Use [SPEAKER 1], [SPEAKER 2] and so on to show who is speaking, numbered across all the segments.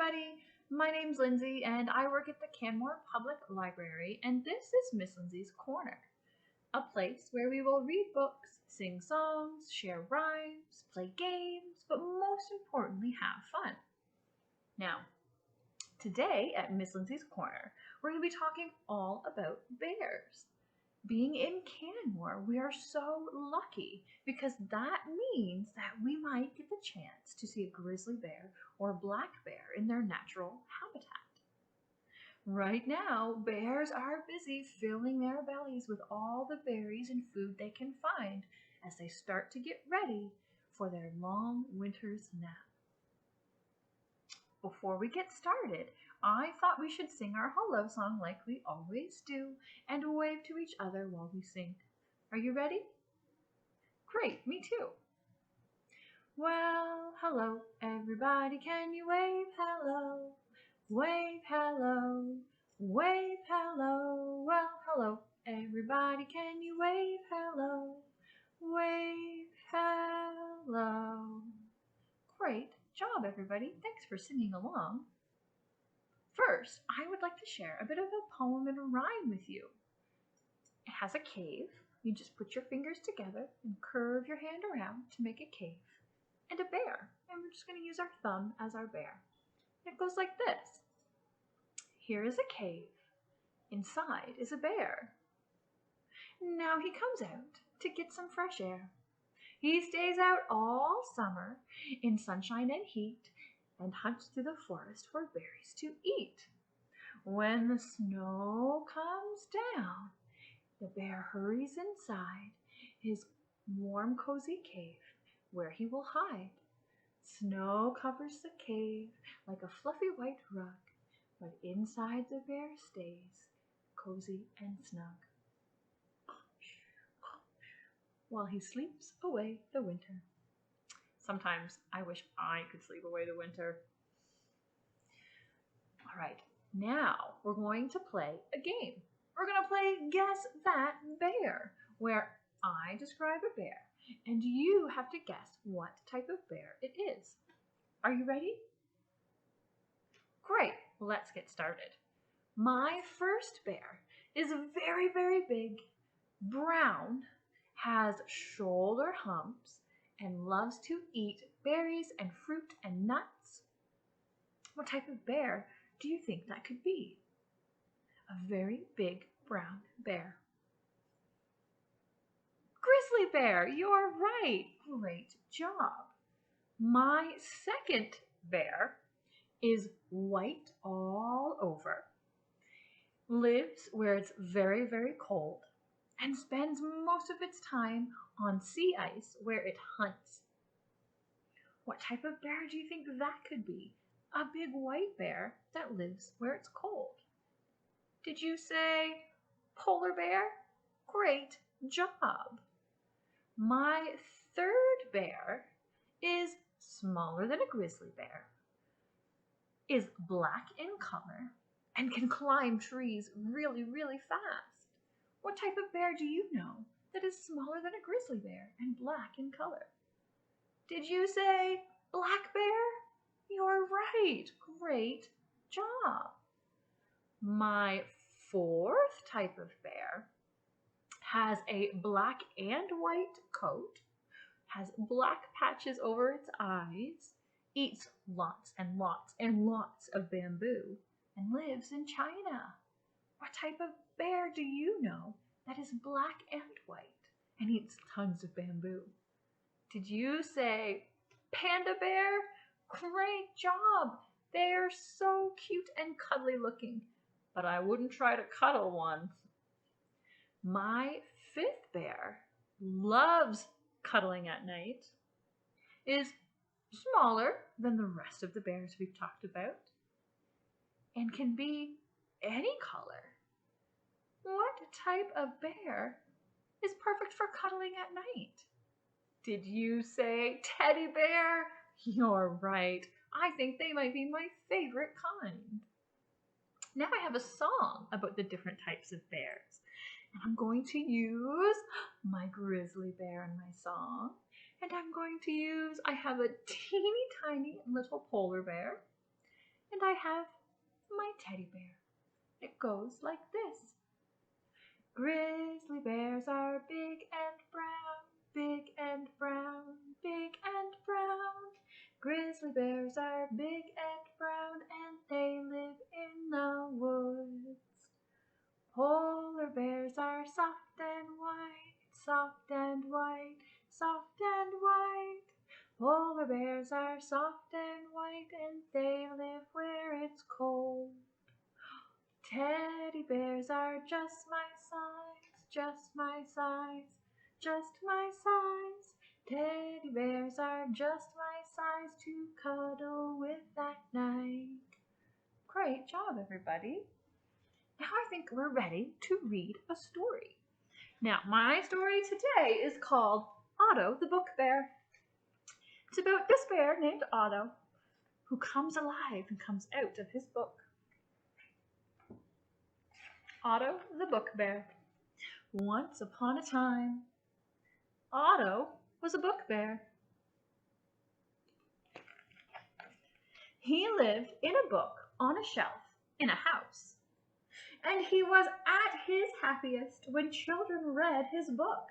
[SPEAKER 1] everybody. My name's Lyndsey and I work at the Canmore Public Library, and this is Miss Lyndsey's Corner, a place where we will read books, sing songs, share rhymes, play games, but most importantly have fun. Now, today at Miss Lyndsey's Corner, we're going to be talking all about bears. Being in Canmore, we are so lucky because that means that we might get the chance to see a grizzly bear or black bear in their natural habitat. Right now, bears are busy filling their bellies with all the berries and food they can find as they start to get ready for their long winter's nap. Before we get started, I thought we should sing our hello song like we always do and wave to each other while we sing. Are you ready? Great, me too. Well, hello everybody, can you wave hello? Wave hello, wave hello. Well, hello everybody, can you wave hello? Wave hello. Great job, everybody. Thanks for singing along. First, I would like to share a bit of a poem and a rhyme with you. It has a cave. You just put your fingers together and curve your hand around to make a cave. And a bear. And we're just going to use our thumb as our bear. It goes like this. Here is a cave. Inside is a bear. Now he comes out to get some fresh air. He stays out all summer in sunshine and heat and hunts through the forest for berries to eat. When the snow comes down, the bear hurries inside his warm, cozy cave where he will hide. Snow covers the cave like a fluffy white rug, but inside the bear stays cozy and snug, while he sleeps away the winter. Sometimes I wish I could sleep away the winter. All right, now we're going to play a game. We're going to play Guess That Bear, where I describe a bear and you have to guess what type of bear it is. Are you ready? Great, let's get started. My first bear is very, very big, brown, has shoulder humps, and loves to eat berries and fruit and nuts. What type of bear do you think that could be? A very big brown bear. Grizzly bear, you're right. Great job. My second bear is white all over, lives where it's very, very cold, and spends most of its time on sea ice where it hunts. What type of bear do you think that could be? A big white bear that lives where it's cold. Did you say polar bear? Great job. My third bear is smaller than a grizzly bear, is black in color, and can climb trees really, really fast. What type of bear do you know that is smaller than a grizzly bear and black in color? Did you say black bear? You're right. Great job. My fourth type of bear has a black and white coat, has black patches over its eyes, eats lots and lots and lots of bamboo, and lives in China. What type of bear do you know that is black and white and eats tons of bamboo? Did you say panda bear? Great job. They're so cute and cuddly looking, but I wouldn't try to cuddle one. My fifth bear loves cuddling at night, is smaller than the rest of the bears we've talked about, and can be any color. What type of bear is perfect for cuddling at night? Did you say teddy bear? You're right. I think they might be my favorite kind. Now I have a song about the different types of bears. And I'm going to use my grizzly bear in my song. And I have a teeny tiny little polar bear. and I have my teddy bear. It goes like this. Grizzly bears are big and brown, big and brown, big and brown. Grizzly bears are big and brown, and they live in the woods. Polar bears are soft and white, soft and white, soft and white. Polar bears are soft and white, and they live where it's cold. Teddy bears are just my size, just my size, just my size. Teddy bears are just my size to cuddle with at night. Great job, everybody. Now I think we're ready to read a story. Now, my story today is called Otto the Book Bear. It's about this bear named Otto who comes alive and comes out of his book. Otto the Book Bear. Once upon a time, Otto was a book bear. He lived in a book on a shelf in a house, and he was at his happiest when children read his book.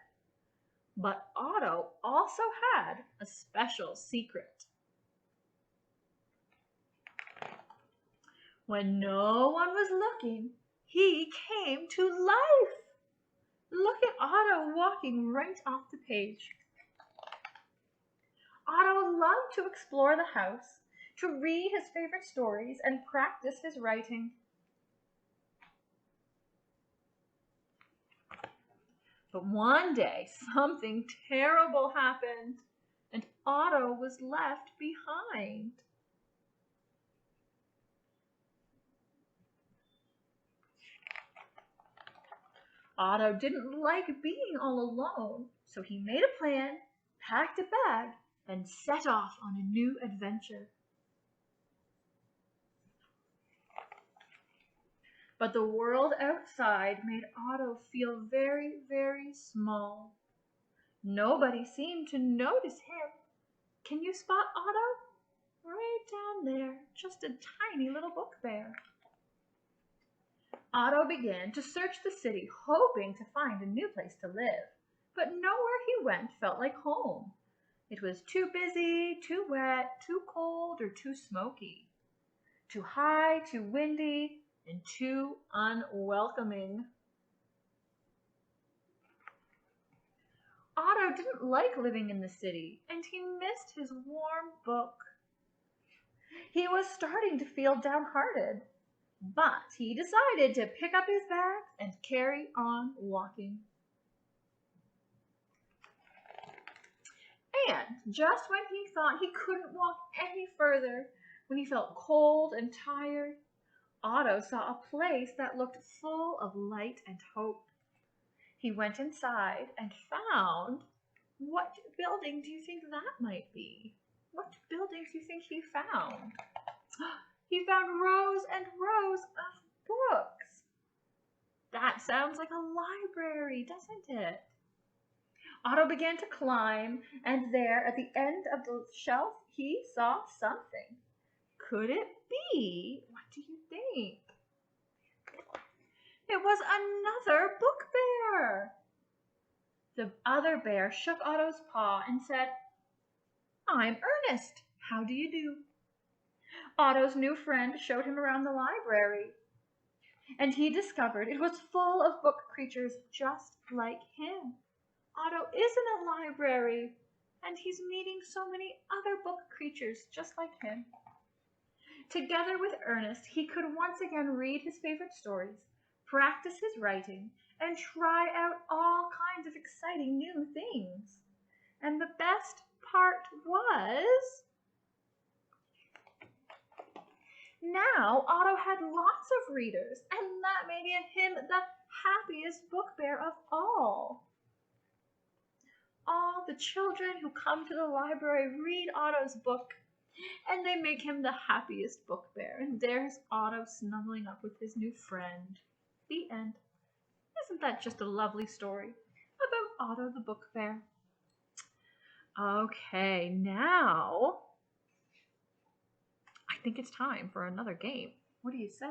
[SPEAKER 1] But Otto also had a special secret. When no one was looking, he came to life. Look at Otto walking right off the page. Otto loved to explore the house, to read his favorite stories, and practice his writing. But one day, something terrible happened, and Otto was left behind. Otto didn't like being all alone, so he made a plan, packed a bag, and set off on a new adventure. But the world outside made Otto feel very, very small. Nobody seemed to notice him. Can you spot Otto? Right down there, just a tiny little book bear. Otto began to search the city, hoping to find a new place to live. But nowhere he went felt like home. It was too busy, too wet, too cold, or too smoky. Too high, too windy, and too unwelcoming. Otto didn't like living in the city, and he missed his warm book. He was starting to feel downhearted, but he decided to pick up his bags and carry on walking. And just when he thought he couldn't walk any further, when he felt cold and tired, Otto saw a place that looked full of light and hope. He went inside and found, what building do you think that might be? What building do you think he found? He found rows and rows of books. That sounds like a library, doesn't it? Otto began to climb, and there at the end of the shelf, he saw something. Could it be? What do you think? It was another book bear. The other bear shook Otto's paw and said, "I'm Ernest. How do you do?" Otto's new friend showed him around the library, and he discovered it was full of book creatures just like him. Otto is in a library, and he's meeting so many other book creatures just like him. Together with Ernest, he could once again read his favorite stories, practice his writing, and try out all kinds of exciting new things. And the best part was, now Otto had lots of readers, and that made him the happiest book bear of all. All the children who come to the library read Otto's book, and they make him the happiest book bear. And there's Otto snuggling up with his new friend. The end. Isn't that just a lovely story about Otto the book bear? Okay, now I think it's time for another game. What do you say?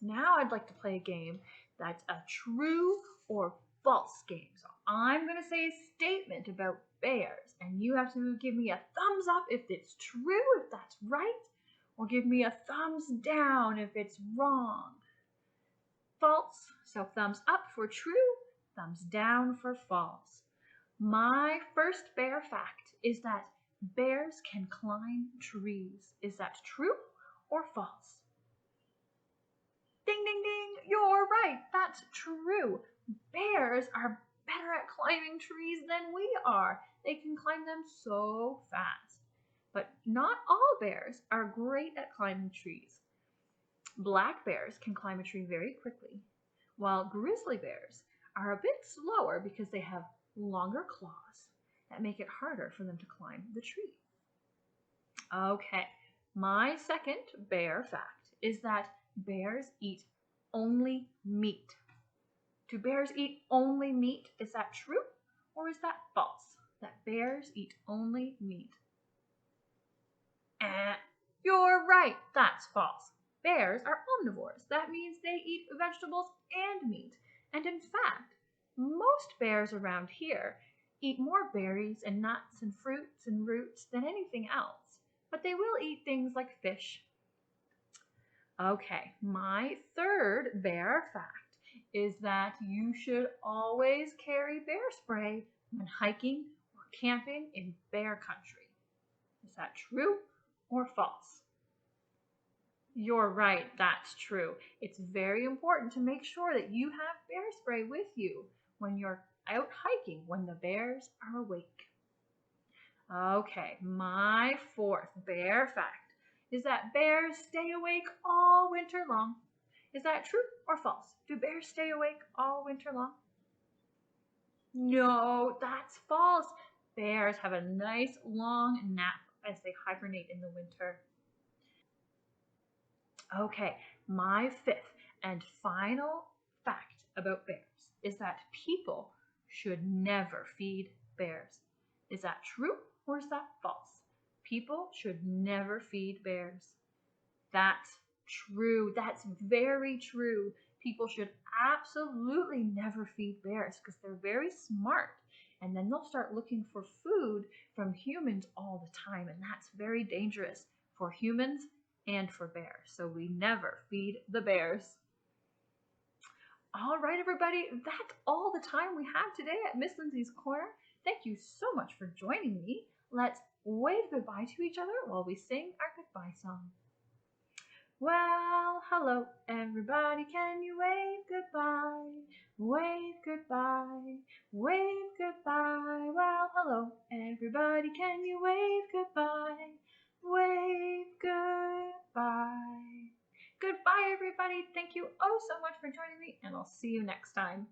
[SPEAKER 1] Now I'd like to play a game that's a true or false game. So I'm going to say a statement about bears, and you have to give me a thumbs up if it's true, if that's right, or give me a thumbs down if it's wrong. False, so thumbs up for true, thumbs down for false. My first bear fact is that bears can climb trees. Is that true or false? Ding, ding, ding, you're right, that's true. Bears are better at climbing trees than we are. They can climb them so fast. But not all bears are great at climbing trees. Black bears can climb a tree very quickly, while grizzly bears are a bit slower because they have longer claws that make it harder for them to climb the tree. Okay, my second bear fact is that bears eat only meat. Do bears eat only meat? Is that true or is that false? That bears eat only meat? You're right, that's false. Bears are omnivores. That means they eat vegetables and meat. And in fact, most bears around here eat more berries and nuts and fruits and roots than anything else. But they will eat things like fish. Okay, my third bear fact is that you should always carry bear spray when hiking or camping in bear country. Is that true or false? You're right, that's true. It's very important to make sure that you have bear spray with you when you're out hiking when the bears are awake. Okay, my fourth bear fact is that bears stay awake all winter long. Is that true or false? Do bears stay awake all winter long? No, that's false. Bears have a nice long nap as they hibernate in the winter. Okay, my fifth and final fact about bears is that people should never feed bears. Is that true or is that false? People should never feed bears. That's true. That's very true. People should absolutely never feed bears because they're very smart. And then they'll start looking for food from humans all the time. And that's very dangerous for humans and for bears. So we never feed the bears. All right, everybody, that's all the time we have today at Miss Lyndsey's Corner. Thank you so much for joining me. Let's wave goodbye to each other while we sing our goodbye song. Well, hello, everybody, can you wave goodbye? Wave goodbye, wave goodbye. Well, hello, everybody, can you wave goodbye? Wave goodbye. Goodbye, everybody. Thank you oh so much for joining me, and I'll see you next time.